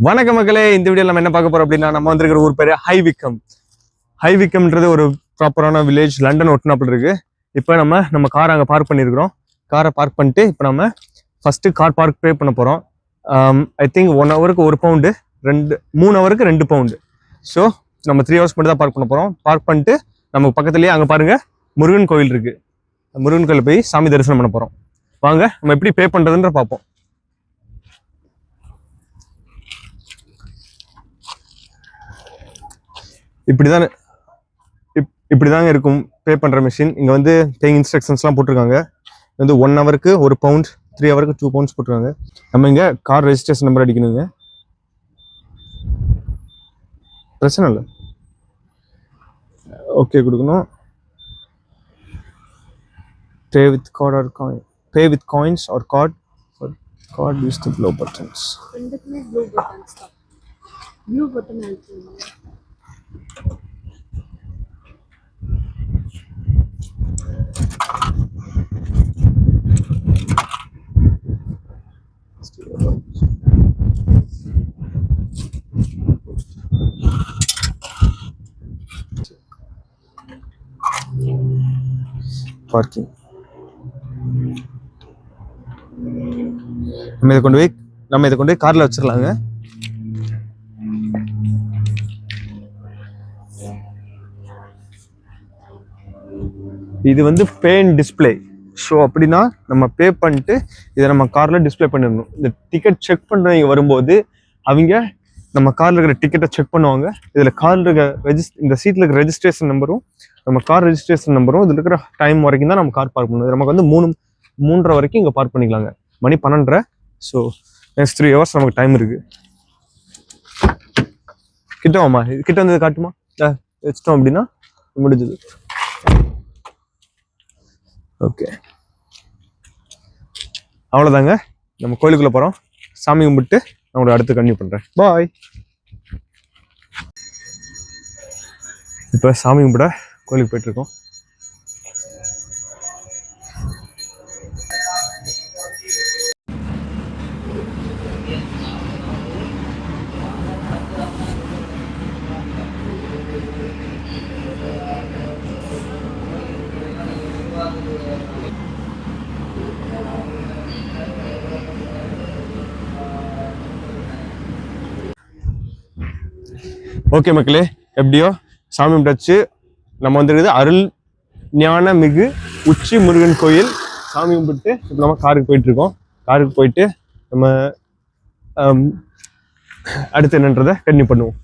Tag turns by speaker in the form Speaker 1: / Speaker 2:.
Speaker 1: வணக்க மக்களே, இந்த வீடியோ நம்ம என்ன பார்க்க போறோம் அப்படின்னா, நம்ம வந்திருக்கிற ஊர் பேரு ஹைவிக்கம். ஹைவிக்கம்ன்றது ஒரு ப்ராப்பரான வில்லேஜ், லண்டன் ஒட்டினாப்புல இருக்கு. இப்போ நம்ம காரை அங்கே பார்க் பண்ணியிருக்கிறோம். காரை பார்க் பண்ணிட்டு இப்போ நம்ம ஃபர்ஸ்ட் கார் பார்க் பே பண்ண போறோம். ஐ திங்க் 1 ஹவருக்கு 1 பவுண்டு, 3 ஹவருக்கு 2 பவுண்டு. ஸோ நம்ம 3 ஹவர்ஸ் மட்டும் தான் பார்க் பண்ண போறோம். பார்க் பண்ணிட்டு நமக்கு பக்கத்துலேயே அங்கே பாருங்க முருகன் கோயில் இருக்கு. முருகன் கோயிலில் போய் சாமி தரிசனம் பண்ண போறோம். வாங்க நம்ம எப்படி பே பண்றதுன்ற பார்ப்போம். இப்படிதாங்க இருக்கும் பே பண்ற மெஷின். இங்க வந்து பேயிங் இன்ஸ்ட்ரக்ஷன்ஸ்லாம் போட்டிருக்காங்க. வந்து 1 ஹவருக்கு 1 பவுண்ட், 3 ஹவருக்கு 2 பவுண்ட்ஸ் போட்டிருக்காங்க. நம்ம இங்க கார் ரெஜிஸ்ட்ரேஷன் நம்பர் அடிக்கணுங்க. பிரச்சனை இல்லை, ஓகே கொடுக்கணும். Pay with card or coin. Pay with coins or card. For card, use the blue buttons.
Speaker 2: Blue buttons. Blue button also.
Speaker 1: Parking. நம்ம இதை கொண்டு போய் கார்ல வச்சிடலாங்க. இது வந்து பே அண்ட் டிஸ்பிளே. ஸோ அப்படின்னா நம்ம பே பண்ணிட்டு இதை நம்ம கார்ல டிஸ்பிளே பண்ணிடணும். இந்த டிக்கெட் செக் பண்ணுறவங்க வரும்போது அவங்க நம்ம கார்ல இருக்கிற டிக்கெட்டை செக் பண்ணுவாங்க. இதில் கார்ல இருக்க இந்த சீட்ல இருக்கிற ரெஜிஸ்ட்ரேஷன் நம்பரும் நம்ம கார் ரெஜிஸ்ட்ரேஷன் நம்பரும் இதில் இருக்கிற டைம் வரைக்கும் தான் நம்ம கார் பார்க் பண்ணுவோம். நமக்கு வந்து 3:30 வரைக்கும் இங்கே பார்க் பண்ணிக்கலாங்க. மணி 12:30. ஸோ நெக்ஸ்ட் 3 ஹவர்ஸ் நமக்கு டைம் இருக்கு. கிட்டவாமா, கிட்ட வந்து காட்டுமா, வச்சிட்டோம் அப்படின்னா முடிஞ்சது. ஓகே, அவ்வளோதாங்க. நம்ம கோயிலுக்குள்ள போகிறோம். சாமி கும்பிட்டு நான் உங்களுக்கு அடுத்து கன்டினியூ பண்ணுறேன். பாய். இப்போ சாமி கும்பிட கோயிலுக்கு போயிட்டுருக்கோம். ஓகே மக்களே, எப்படியோ சாமி கும்பிட்டாச்சு. நம்ம வந்துருக்குது அருள் ஞான மிகு உச்சி முருகன் கோயில். சாமி கும்பிட்டு இப்போ நம்ம காருக்கு போயிட்டு இருக்கோம். காருக்கு போயிட்டு நம்ம அடுத்து என்னன்றதை கன்டினியூ பண்ணுவோம்.